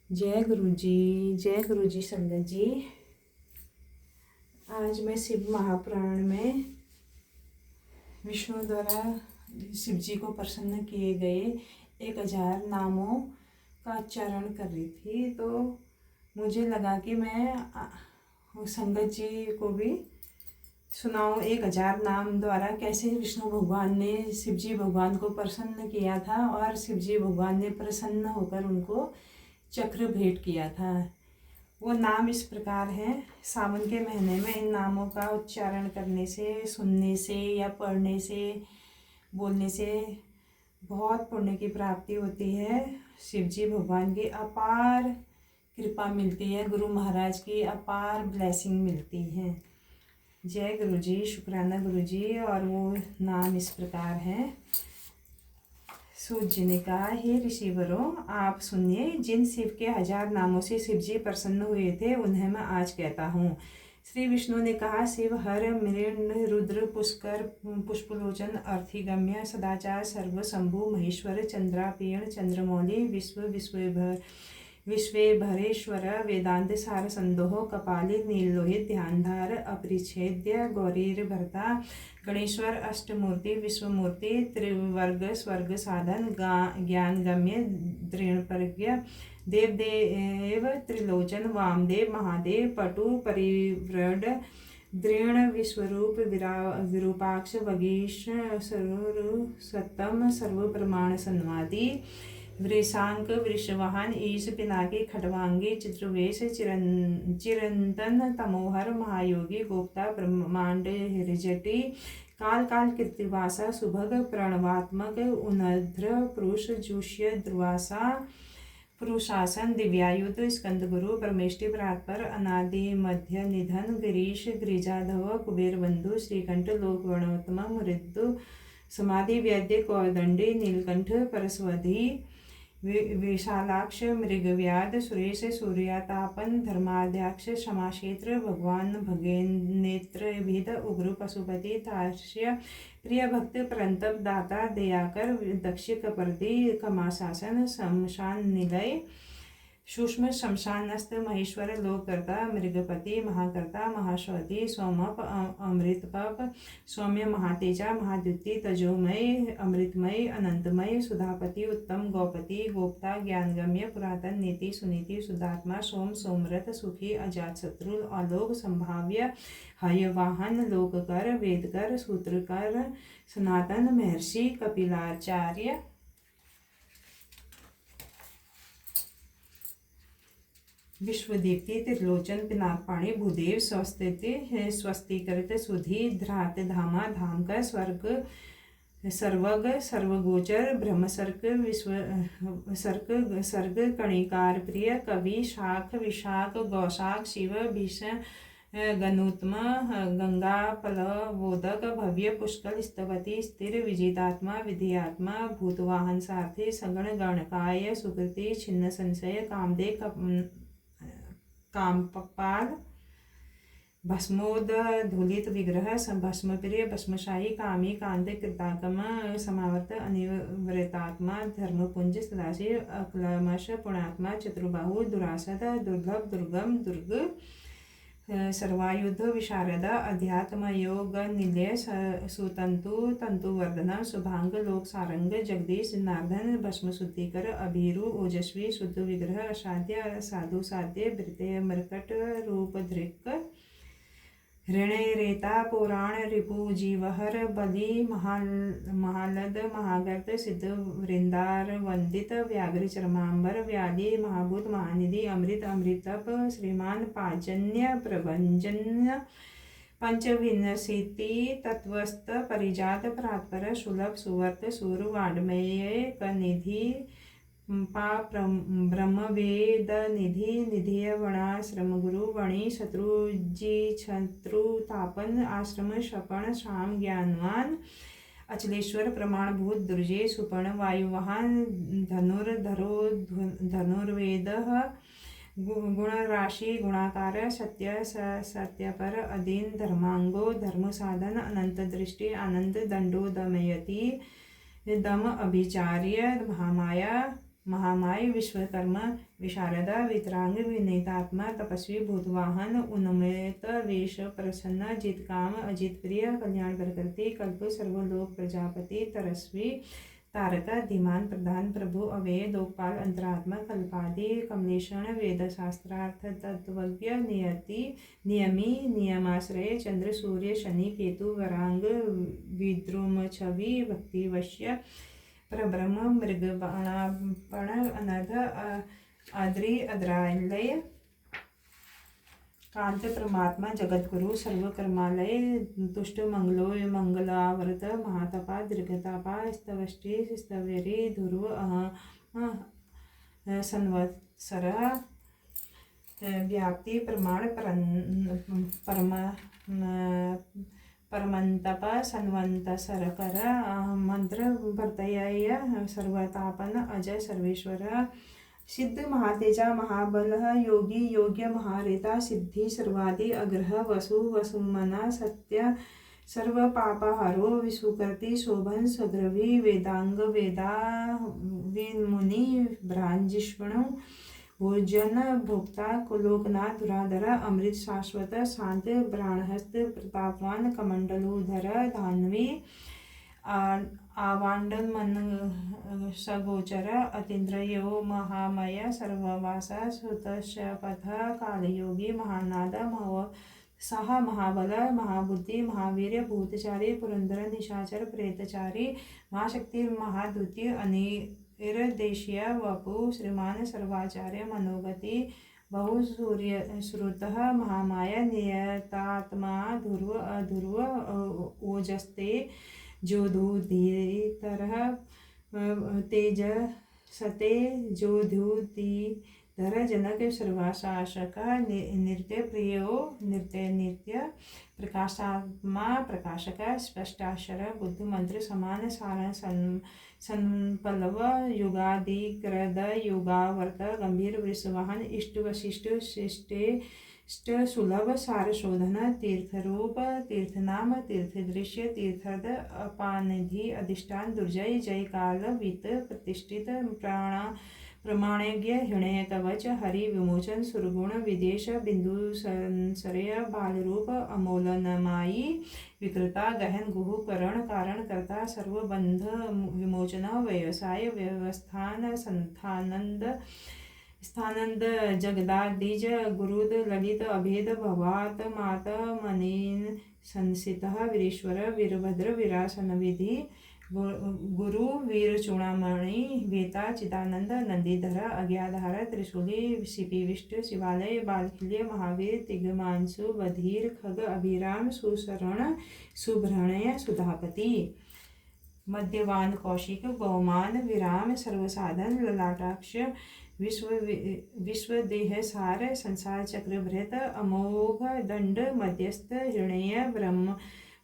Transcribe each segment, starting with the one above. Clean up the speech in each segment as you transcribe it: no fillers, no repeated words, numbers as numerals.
जय गुरु जी। जय गुरु जी। संगत जी, आज मैं शिव महापुराण में विष्णु द्वारा शिव जी को प्रसन्न किए गए 1000 नामों का उच्चारण कर रही थी। तो मुझे लगा कि मैं संगत जी को भी सुनाऊं 1000 नाम द्वारा कैसे विष्णु भगवान ने शिव जी भगवान को प्रसन्न किया था और शिव जी भगवान ने प्रसन्न होकर उनको चक्र भेंट किया था। वो नाम इस प्रकार हैं। सावन के महीने में इन नामों का उच्चारण करने से, सुनने से या पढ़ने से, बोलने से बहुत पुण्य की प्राप्ति होती है। शिव जी भगवान की अपार कृपा मिलती है, गुरु महाराज की अपार ब्लेसिंग मिलती है। जय गुरु जी, शुक्राना गुरु जी। और वो नाम इस प्रकार हैं। सूत जी ने कहा, हे ऋषिवरों, आप सुनिए, जिन शिव के 1000 नामों से शिव जी प्रसन्न हुए थे उन्हें मैं आज कहता हूँ। श्री विष्णु ने कहा, शिव हर मृण रुद्र पुष्कर पुष्पलोचन अर्थिगम्य सदाचार सर्व शंभु महेश्वर चंद्रापीण चंद्रमौली विश्वेभरेश्वर वेदांत सार संदोह कपाली नीलोहित ध्यानधार अपरिच्छेद्य गौरीर्भर्ता गणेश्वर अष्टमूर्ति विश्वमूर्ति त्रिवर्ग स्वर्ग साधन ज्ञानगम्य दृढ़प्रज्ञ देवदेव त्रिलोचन वामदेव महादेव पटु परिव्रड दृढ़ विश्वरूप विरूपाक्ष वगीश सत्तम सर्व प्रमाण संवादी वृषांक वृषवाहन ईश पिनाकी खटवांगी चित्रवेश चिरंतन तमोहर महायोगी गोप्ता ब्रह्मांड हिरजटी काल काल कृतिवासा सुभग प्रणवात्मक उनध्र पुरुष जुष्य द्रुवासा पुरुषासन दिव्यायुध स्कंद गुरु परमेष्टि परात्पर अनादि मध्य निधन गिरीश गिरिजाधव कुबेर बंधु श्रीकंठ लोक वर्णोत्तम मृदु समाधि वैद्य कौदंडी नीलकंठ परस्वधी विशालाक्ष मृगव्याध सुरेश सूर्यातापन धर्माध्याक्ष क्षमाक्षेत्र भगवान भगेनेत्र विध उग्र पशुपति तार्ष्य प्रिय भक्त परंतप दाता दयाकर दक्ष कपर्दी कमाशासन शमशान निलय सूक्ष्म शमशानस्थ महेश्वर लोककर्ता मृगपति महाकर्ता महाश्वती सोमप अमृतपप सौम्य महातेजा महाद्युति तजोमय अमृतमय अनंतमय सुधापति उत्तम गौपति गोप्ता ज्ञानगम्य पुरातन नीति सुनीति सुधात्मा सोम सोमरथ सुखी अजात शत्रु आलोक संभाव्य हयवाहन लोककर वेदकर सूत्रकर सनातन महर्षि कपिलाचार्य विश्वदीप्ति त्रिलोचन पिनाकपाणी भूदेव स्वस्तिकृत सुधी धरात धामा धाम का स्वर्ग सर्वग सर्वगोचर ब्रह्मसर्ग सर्ग कणिकार प्रिय कवि शाख विशाख गौशाख शिव भीषण गणोत्तम गंगा पलवोदक भव्य पुष्कल स्तवती स्थिर विजितात्मा विधियात्मा भूतवाहन सारथी सगण गणकाय सुकृति छिन्न संशय कामदे कामपाल भस्मोदधूलित विग्रह भस्मप्रिय भस्मशाही कामी कांत कृतागम समावर्त अनिवृतात्मा धर्मपुंज सदाशिव अक्लमश पुणात्मा चतुर्बाहु दुरासद दुर्लभ दुर्गम दुर्ग सर्वायुध विशारद अध्यात्म योग निलय सुतंतु तंतुवर्धन शुभांग लोक सारंग जगदीश जनार्दन भस्म शुद्धिकर अभिरु ओजस्वी शुद्ध विग्रह असाध्य साधु साध्य वृत्य मरकट रूप धृक ऋणेरेता पुराण रिपु जीवहर बलि महालद महागर्त सिद्ध वृंदार वंदित व्याघ्र चरमांबर व्याधि महाभूत महानिधि अमृत अमृतप श्रीमान पाजन्य प्रभंजन्य पंचविंशति तत्वस्थ परिजात प्रात्पर सुलभ सुवर्त सुर वाड्मय कनिधि ब्रह्मवेद निधि निधिय वणाश्रम गुरु वणि शत्रुजी शत्रु तापन आश्रम शपण श्याम ज्ञानवान अचलेश्वर प्रमाणभूत दुर्जे सुपर्ण वायुवाहन धनुर्धरो धनुर्वेद गुण राशि गुणाकार सत्य सत्यपर अधीन धर्मांगो धर्म साधन अनंत दृष्टि आनंद दंडो दमयति दम अभिचार्य महामाया महामाय विश्वकर्मा विशारदा वितरांग विनीतात्मा तपस्वी भूतवाहन उन्मत्त वेश प्रसन्न जित काम अजित प्रिय कल्याण प्रकृति कल्प सर्वलोक प्रजापति तरस्वी तारका धीमान प्रधान प्रभु अवेय लोकपाल अंतरात्मा कल्पादि कमलेशण वेद शास्त्रार्थ तत्वज्ञ नियति नियमी नियमाश्रय चंद्र सूर्य शनि केतु वरांग विद्रुम छवि भक्तिवश्य परब्रह्म मृग बाणापण अनर्थ आद्रि अद्रालय कांत परमात्मा जगतगुरु सर्वकर्मालय तुष्ट मंगलो मंगलावर्त महातपा दीर्घतापा स्तवष्टि स्तवेरी ध्रुव संवत्सर व्याप्ति प्रमाण परमंतप संवत्सरकर मंत्र वर्तय सर्वतापन अजय सर्वेश्वर सिद्ध महातेजा महाबल योगी योग्य महारेता सिद्धि सर्वादि अग्रह वसु वसुमना सत्य सर्व पापहारो विसुकर्ति शोभन सद्रवी वेदांग वेदा विमुनि भ्रांजिष्वणु भोजन भोक्ता कुलोकनाथ धुराधर अमृत शाश्वत शांत ब्राणहस्त प्रतापवान कमंडलूधर धान्वी आवांडन मन सगोचर अतीन्द्रियो महामय सर्ववासा सुतशपथ कालयोगी महानाद सह महाबल महाबुद्धि महावीर भूतचारी पुरंदर निशाचर प्रेतचारी महाशक्ति महाद्युति अनिर्देशीय वपु श्रीमान सर्वाचार्य मनोगति बहु सूर्य श्रुतः महामाया नियतात्मा ध्रुव अध्रुव ओजस्ते जोधुधीतर तेज सते जोधुधीधर जनक सर्वाशासक नृत्य प्रियो नृत्य नित्य प्रकाशात्मा प्रकाशक स्पष्टाक्षर बुद्ध मंत्र समान सारण संपल्लव युगादिकृद युगावर्त गंभीर वृषवाहन इष्ट वशिष्ठ शिष्टे सुलभ सारशोधन तीर्थरूप तीर्थनाम तीर्थदृश्य तीर्थद अपानिधि अधिष्ठान दुर्जय जय काल वित प्रतिष्ठित प्रमाणज्ञ हृणय कवच हरि विमोचन सुरगुण विदेश बिंदु संशय बालरूप अमोलनमायी विकृता गहन गुहु करण कारण कर्ता सर्वबंध विमोचन व्यवसाय व्यवस्थान संस्थानंद स्थानंद जगदादीज गुरुद ललित अभेद भवात मात मनीन संसितः वीरेश्वर वीरभद्र विरासन विधि गुरु वीर चूड़ामणि वेता चिदानंद नंदीधर अज्ञाधार त्रिशूली शिपिविष्ट शिवालय बालखिल्य महावीर तिग्मांसु बधीर खग अभिराम सुशरण सुभ्रणय सुधापति मध्यवान कौशिक गौमान विराम सर्वसाधन ललाटाक्ष विश्व देह सार संसार चक्र भृत अमोघ दंड मध्यस्थ हृणय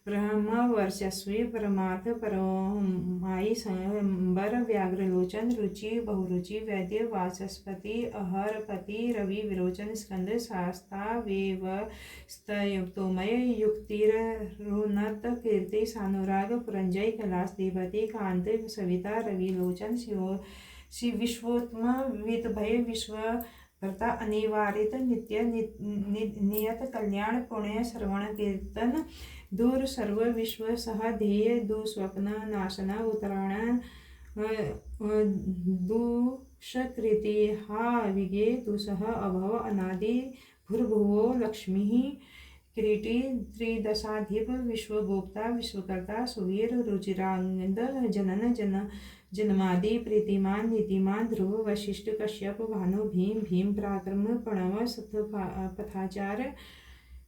ब्रह्म वर्चस्वी परमार्थ परमाई संबर व्याघ्रलोचन रुचि बहुरुचि वैद्य वाचस्पति अहरपति रवि विरोचन स्कंद शास्ता वेवस्तयुक्तोमय युक्तिरुन्नत कीर्ति सानुराग पुरंजय कैलाश देवती कांत सविता रविलोचन शिव विश्वोत्तम वितभय विश्व भर्ता अनिवारित नित्य नियत कल्याण पुण्य श्रवण कीर्तन दूर सर्व विश्व सह ध्येय दुस्वप्न नाशन उत्तरायण दुष्कृति हा विगे दुसह अभव अनादि भूर्भुवो लक्ष्मी किरीटी त्रिदशाधिप विश्वगोप्ता विश्वकर्ता सुवीर रुचिरांगद जनन जन्मादि प्रीतिमान नीतिमान ध्रुव वशिष्ठ कश्यप भानु भीम पराक्रम प्रणव सतपथाचार्य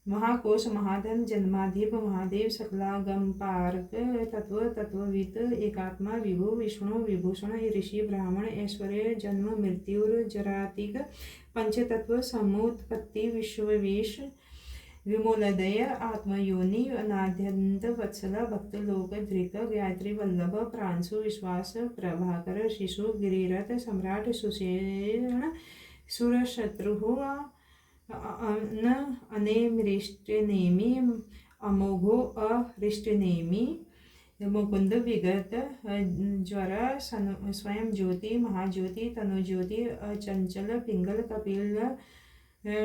महाकोश महाधन जन्माधिप महादेव सकलागम पारक तत्ववित एकात्मा विभु विष्णु विभूषण ऋषि ब्राह्मण ऐश्वर्य जन्म मृत्युर्जरातिक पंचतत्व समुत्पत्ति विश्ववेश विमोलदय आत्मयोनि अनाद्यंत वत्सल भक्त लोक धृक गायत्री वल्लभ प्रांशु विश्वास प्रभाकर शिशु गिरिरथ सम्राट सुषेण सुरशत्रु अनेमृष्टनेमि अमोघो अहृष्टनेमि मुकुंद विगत ज्वर स्वयं ज्योति महाज्योति तनुज्योति अचंचल पिंगल कपिल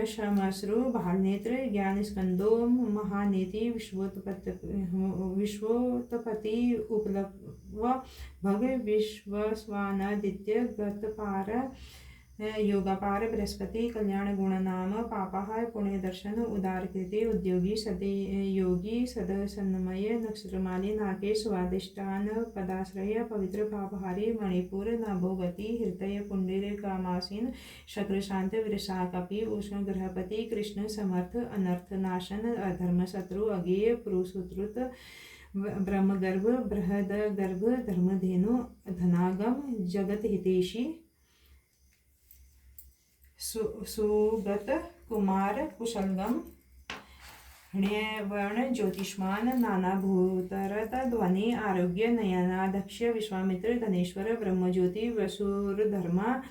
श्मश्रु भालनेत्र ज्ञान स्कंदो महानेति विश्वोत्पत्ति उपलव भग विश्वस्वानादित्य गतपार योगापार बृहस्पति कल्याण गुण नाम पापाहाय पुण्य दर्शन उदार कृति उद्योगी सदयोगी सदसन्मय नक्षत्रमाली नाके स्वादिष्टान पदाश्रय पवित्र पापहारी मणिपुर नभोगति हृदय पुंडिर कामासीन शक्र शांत विरसाकपि उष्ण ग्रहपति कृष्ण समर्थ अनर्थ नाशन अधर्म शत्रु अगेय पुरुषुत्रुत ब्रह्मगर्भ बृहद गर्भ धर्मधेनु धनागम जगत हितेशी सुगत कुमार कुशलगम वर्ण ज्योतिष्मान नाना भूतरत ध्वनि आरोग्य नयनाध्यक्ष विश्वामित्र धनेश्वर ब्रह्मज्योति वसुरधर्मा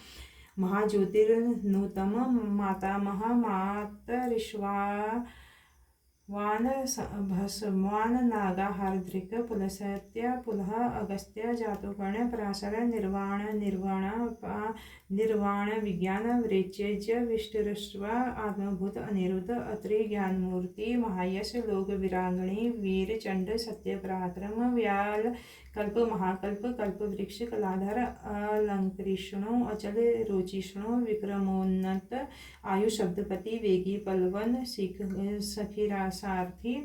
महाज्योतिर्नूतम मातामह मातरिश्वा वान भस्वान नागाहारधृक पुलसत्य पुलह अगस्त्य जातुकर्ण पराशर निर्वाण विज्ञान वृचेज विष्टुरश्व आत्मभूत अनिरुद्ध अत्रि ज्ञानमूर्ति महायश लोक विरांगणी वीर चंड सत्य पराक्रम व्याल कल्प महाकल्प कल्प वृक्ष कलाधर अलंकृष्णो अचल रुचिष्णो विक्रमोन्नत आयु शब्दपति वेगी पलवन सखीरासार्थी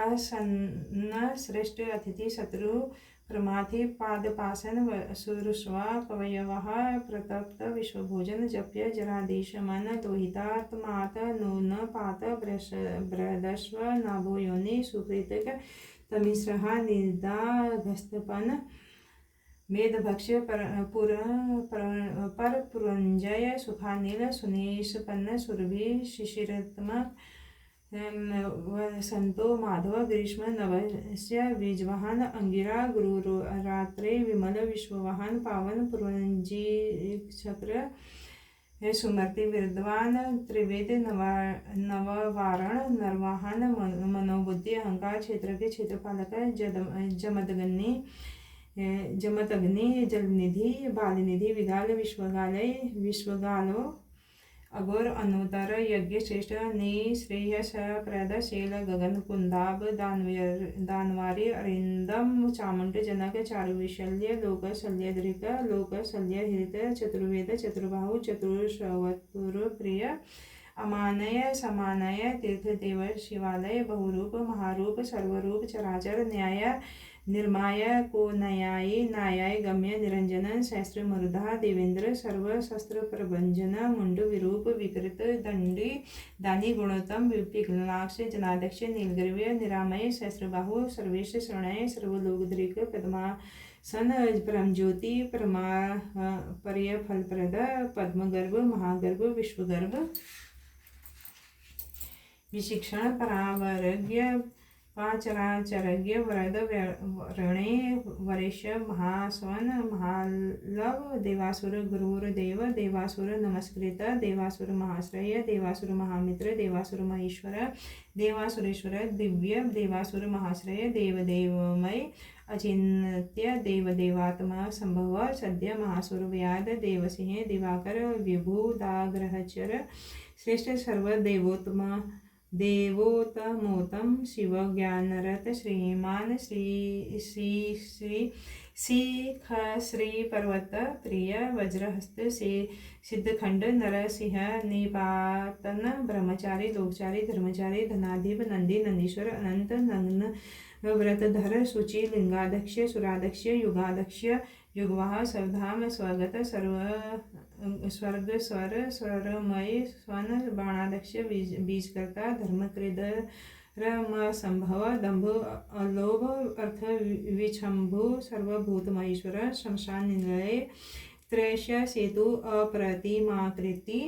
असन्न श्रेष्ठ अतिथि शत्रु प्रमाथि पादपासन सुरस्वा कवयवः प्रतप्त विश्वभोजन जप्य जराधीश मन लोहितात्मात नून पात बृहदस्व नाभो योनि सुकृतक तमिस्रहा निर्दाघस्तपन मेदभक्ष्य पर पुरंजय सुखानील सुनीशपन्न सुरभि शिशिरत्मक संतो माधव ग्रीष्म नवस्य बीजवाहन अंगिरा गुरु रात्रे विमल विश्ववाहन पावन पुरंजी चक्र सुमति विद्वान त्रिवेद नववारण नरवाहन मनोबुद्धि अहंकार क्षेत्र के क्षेत्रपालक जमतग्नि जलनिधि बालनिधि विगाल विश्वगालो अघोर अनुतर यज्ञ श्रेष्ठ निश्रेय प्रद शैल गगन कुंदाब दानवारी अरिंदम चामुंड जनक चारुविशल्य लोक शल्यद्रिक लोक शल्य हृत चतुर्वेद चतुर्बाहु चतुर्श्रवतुर प्रिय अमानय समानय तीर्थदेव शिवालय बहुरूप महारूप सर्वरूप चराचर न्याय निर्माय को न्यायी नायाय गम्य निरंजन सहस्त्र मरुधा देवेंद्र सर्व शस्त्र प्रभंजन मुंड विरूप विकृत दंडी दानी गुणोत्तम पिघलाक्ष जनाध्यक्ष नीलगर्व्य निरामय सहस्त्रबाहु सर्वेश शरणय सर्वलोकधृक पद्मासन परमज्योति परमा पर्य फलप्रद पद्मगर्भ महागर्भ विश्वगर्भ विशिक्षण परावरज्ञ पाचराचरज्ञ वरद वरणे वरेश महास्वन महालव देवासुर गुरुर्देव देवासुर नमस्कृत देवासुर महाश्रय देवासुर महामित्र देवासुर महेश्वर देवासुरेश्वर दिव्य देवासुर महाश्रय देवदेवमय अचिन्त्य देवदेवात्मा संभव सद्य महासुर व्याद देवसिंह दिवाकर विभुदाग्रहचर श्रेष्ठ सर्वदेवोत्तम देवोतमोतम शिव ज्ञानरत श्रीमान श्री शिख श्री पर्वत प्रिय वज्रहस्त से सिद्धखंड नरसिंह निपातन ब्रह्मचारी लोकचारी धर्मचारी धनाधिप नंदी नंदीश्वर अनंत नग्न व्रतधर शुचि लिंगाध्यक्ष सुराध्यक्ष युगाध्यक्ष युगवाह सर्वधाम स्वगत स्वर्ग स्वर स्वरमय स्वन बाणाध्यक्ष बीजकर्ता धर्मकृदरम संभव दंभ अलोभ अर्थ विछंभु सर्वभूतमहेश्वर शमशान निलय त्रैश्य सेतु अप्रतिमाकृति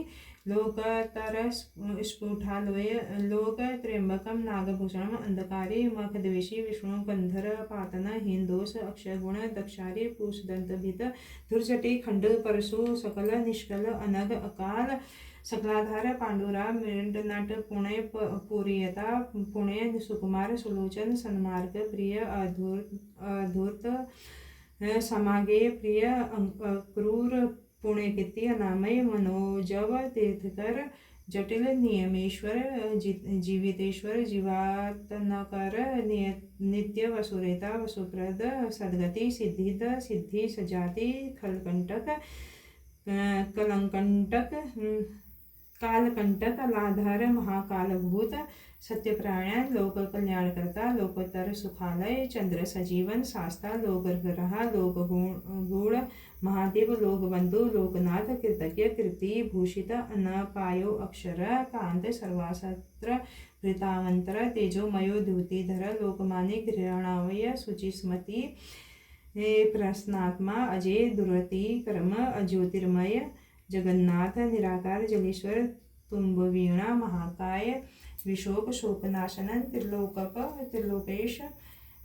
लोकतर स्फुटालोय लोक त्र्यंबकम नागभूषणम अंधकारी मखद्वेषी विष्णु कंधर पातन हिंदोष अक्षयगुण दक्षारी पूषदंतभित धुर्जटी खंड परशु सकल निष्कल अनग अकाल सकलाधार पांडुरा मृडनट पुणे पुरीयता पुणे सुकुमार सुलोचन सन्मार्ग प्रिय अधूर्त समागे प्रिय क्रूर पुणे कीर्ति अनामय मनोजव तीर्थकर जटिल नियमेश्वर जीवितेश्वर जीवात्नकर नित्य वसुरेता वसुप्रद सद्गति सिद्धिद सिद्धि सजाति खलकंटक कलंकंटक कालकंटक लाधार महाकालभूत सत्यप्राण लोक कल्याणकर्ता लोकोत्तर सुखालय चंद्र सजीवन शास्ता लोकग्रहा लोक गुण महादेव लोकबंधु लोकनाथ कृतज्ञ कीर्ति भूषित अनपायो अक्षर कांत सर्वासत्र वृतावंतर तेजोमयो द्युतिधर लोकमानि गृहणावय शुचिस्मति प्रश्नात्मा अजय दुर्वती कर्म ज्योतिर्मय जगन्नाथ निराकार जलेश्वर तुम्बवीणा महाकाय विशोक शोकनाशनन त्रिलोकप त्रिलोकेश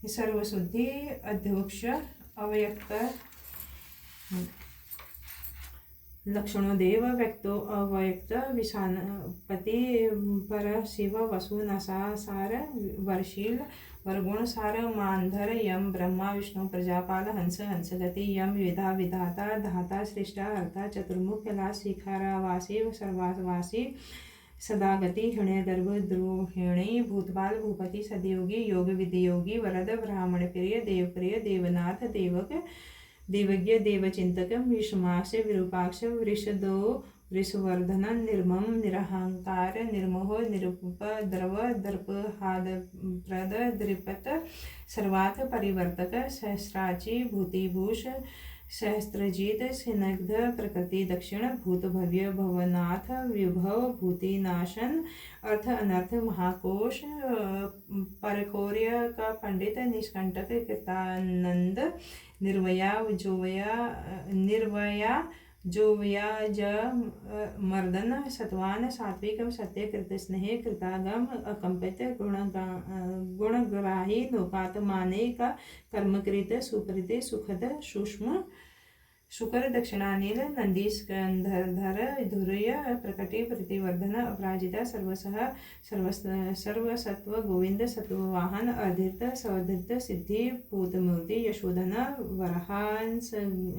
सर्वशुद्धि अध्यक्ष अव्यक्त लक्षणोदेव व्यक्तो अव्यक्त विशानपति पर शिव वसु नसासार वर्षील वरगुण सार मानधर यम ब्रह्मा विष्णु प्रजापाल हंस हंसगति यम विधा विधाता धाता सृष्टा हर्ता चतुर्मुख कैलाश शिखारावासी सर्वावासी सदागति हृणयगर्भ द्रोहिणी भूतपाल भूपति सदयोगी योग विधियोगी वरद ब्राह्मण प्रिय देवनाथ देवक देवज्ञ देवचिंतक विषमाक्ष विरूपाक्ष वृषदो वृषवर्धन निर्मम निरहंकार निर्मोह निरुपद्रव दर्पहादप्रद द्रिपत सर्वाथ परिवर्तक सहस्राची भूतिभूष सहस्त्रजीत स्निग्ध प्रकृति दक्षिण भूत भव्य भवनाथ विभव भूतिनाशन अर्थ अनर्थ महाकोश परकोर्य का पंडित निष्कंटक कृतानंद निर्वया जोवया ज मर्दन सत्वान सात्विक सत्य कृत स्नेह कृतागम अकंपित गुणग्राही लोकात्माने का कर्मकृत सुकृत सुखद सूक्ष्म शुकर दक्षिणानील नंदी स्कंधर धुर्य प्रकटी प्रतिवर्धन अपराजिता सर्वसत्व गोविंद सत्ववाहन अधीर्त सवधीर्त सिद्धि भूतमूर्ति यशोधन वरहान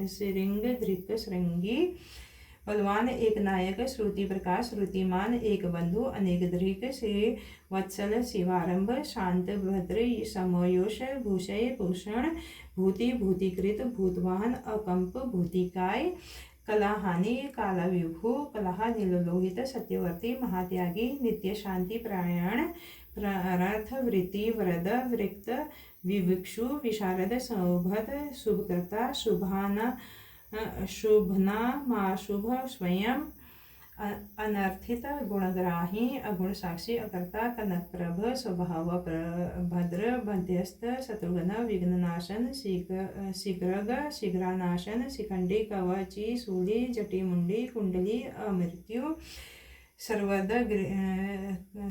सिरिंग धृक श्रृंगी बलवान एक नायक श्रुति प्रकाश श्रुतिमान एक बंधु अनेक धृक श्री वत्सल शिवारंभ शांत भद्र समयोष भूषय भूषण भूति भूतिकृत भूतवाहन अकंप भूतिकाय कलाहानि काला विभु कलहा नीलोहित सत्यवर्ती महात्यागी नित्य शांति प्रायण प्रारथ वृत्ति वरद वृक्त विविक्षु विशारद सौभद शुभकर्ता शुभाना शुभना माशुभ स्वयं अनर्थित गुणग्राही अगुण साक्षी अकर्ता कनकप्रभ स्वभाव भद्र मध्यस्थ शत्रुघ्न विघ्ननाशन शीघ्रग शीघ्रानाशन शिखंडी कवची शूली जटिमुंडी कुंडली अमृत्यु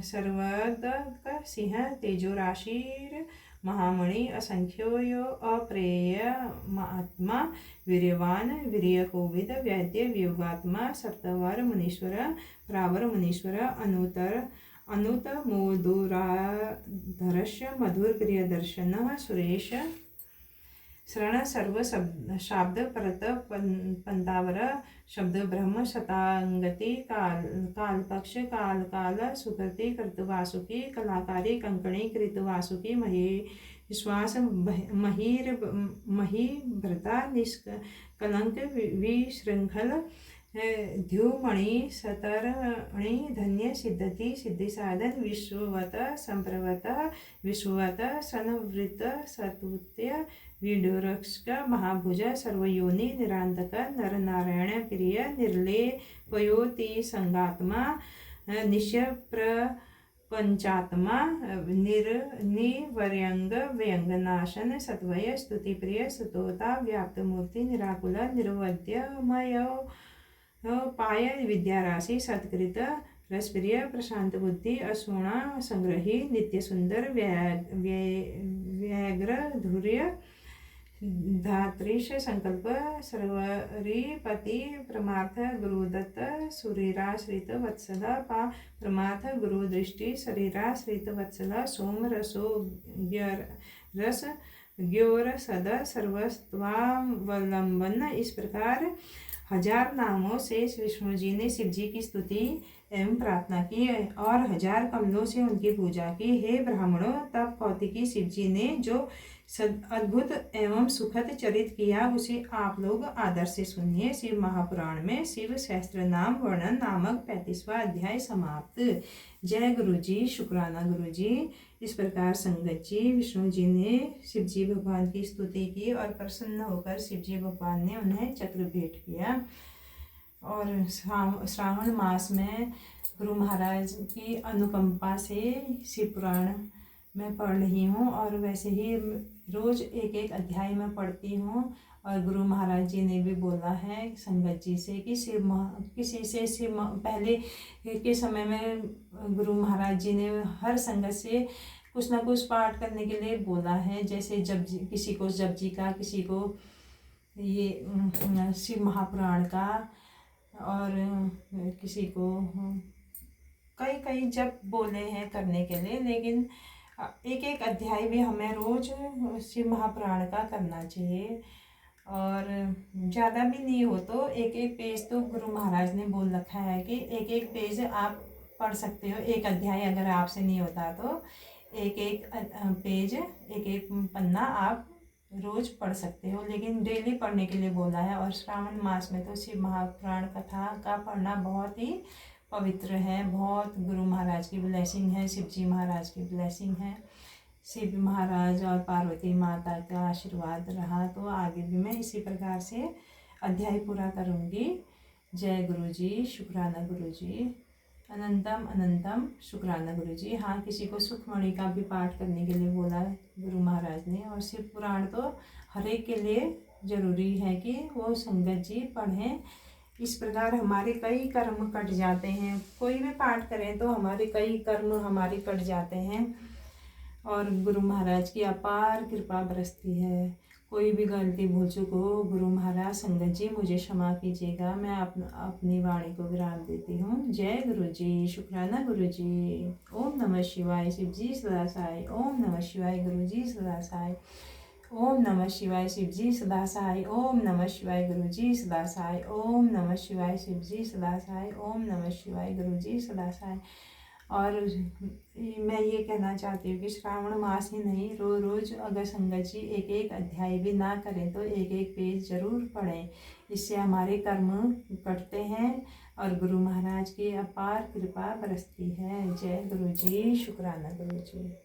सर्वदक सिंह तेजोराशीर महामणि असंख्यो अप्रेय महात्मा वीर्यवान वीर्य कोविद वैद्य वियोगात्मा सप्तवर मुनीश्वर प्रावर मुनीश्वर अनुत मोदुराधरस्य मधुर प्रिय दर्शन सुरेश शरण सर्व शाब्द परत पंतावर शब्द ब्रह्म शतांगति कालपक्ष काल सुकृति कृतवासुकी कलाकारी कंकणी कृतवासुकी विश्वास मही भ्रता निष्कलंक विशृंखल द्युमणि सतरणी धन्य सिद्धति सिद्धि साधन विश्ववत संप्रवत विश्ववत सनवृत सतुत्य विडुरक्षक महाभुज सर्वयोनि निरांतक नर नारायण प्रिय निर्लेपयोति संगात्मा निश्य पंचात्मा निवर्यंग व्यंगनाशन सत्वय स्तुति प्रिय सुतोता व्याप्त मूर्ति निराकुल निर्वद्य मय पाय विद्याराशि सत्कृत रसप्रिय प्रशांत बुद्धि असूणा संग्रही नित्य सुंदर व्याघ्र धुर्य धात्रीश संकल्प सर्वरी पति प्रमार्थ गुरुदत्त सुरीराश्रित वत्सल पा प्रमार्थ गुरु दृष्टि शरीराश्रित वत्सल सोम रसो रस ग्योर सद सर्वस्वावलंबन। इस प्रकार 1000 नामों से विष्णु जी ने शिव जी की स्तुति एवं प्रार्थना की और 1000 कमलों से उनकी पूजा की। हे ब्राह्मणों, तब कौतिकी शिव जी ने जो अद्भुत एवं सुखद चरित किया उसे आप लोग आदर से सुनिए। शिव महापुराण में शिव सहस्त्र नाम वर्णन नामक 35वां अध्याय समाप्त। जय गुरु जी, शुक्राना गुरु जी। इस प्रकार संगत जी विष्णु जी ने शिव जी भगवान की स्तुति की और प्रसन्न होकर शिव जी भगवान ने उन्हें चक्र भेंट किया। और श्रावण मास में गुरु महाराज की अनुकंपा से शिव पुराण मैं पढ़ रही हूँ और वैसे ही रोज़ एक एक अध्याय में पढ़ती हूँ। और गुरु महाराज जी ने भी बोला है संगत जी से कि पहले के समय में गुरु महाराज जी ने हर संगत से कुछ ना कुछ पाठ करने के लिए बोला है। जैसे किसी को जपजी का, किसी को ये शिव महापुराण का और किसी को कई जप बोले हैं करने के लिए। लेकिन एक एक अध्याय भी हमें रोज़ शिव महापुराण का करना चाहिए। और ज़्यादा भी नहीं हो तो एक एक पेज तो गुरु महाराज ने बोल रखा है कि एक एक पेज आप पढ़ सकते हो। एक अध्याय अगर आपसे नहीं होता तो एक एक पेज, एक एक पन्ना आप रोज़ पढ़ सकते हो, लेकिन डेली पढ़ने के लिए बोला है। और श्रावण मास में तो शिव महापुराण कथा का पढ़ना बहुत ही पवित्र है। बहुत गुरु महाराज की ब्लेसिंग है, शिव जी महाराज की ब्लेसिंग है। शिव महाराज और पार्वती माता का आशीर्वाद रहा तो आगे भी मैं इसी प्रकार से अध्याय पूरा करूँगी। जय गुरु जी, शुक्राना गुरु जी, अनंतम अनंतम शुक्राना गुरु जी। हाँ, किसी को सुखमणि का भी पाठ करने के लिए बोला गुरु महाराज ने। और शिव पुराण तो हर एक के लिए ज़रूरी है कि वो संगत जी पढ़ें। इस प्रकार हमारे कई कर्म कट जाते हैं। कोई भी पाठ करें तो हमारे कई कर्म हमारे कट जाते हैं और गुरु महाराज की अपार कृपा बरसती है। कोई भी गलती भूल चूक हो गुरु महाराज संगत जी मुझे क्षमा कीजिएगा। मैं अपनी वाणी को विराम देती हूँ। जय गुरु जी, शुक्राना गुरु जी। ओम नमः शिवाय। शिव जी सदा साई। ओम नमः शिवाय। गुरु जी सदा साई। ओम नमः शिवाय। शिव जी सदा साई। ओम नमः शिवाय। गुरु जी सदा साई। ओम नमः शिवाय। शिव जी सदा साई। ओम नमः शिवाय। गुरु जी सदा साई। और मैं ये कहना चाहती हूँ कि श्रावण मास ही नहीं, रोज़ अगर संगत जी एक एक अध्याय भी ना करें तो एक एक पेज ज़रूर पढ़ें। इससे हमारे कर्म कटते हैं और गुरु महाराज की अपार कृपा बरसती है। जय गुरु जी, शुक्राना गुरु जी।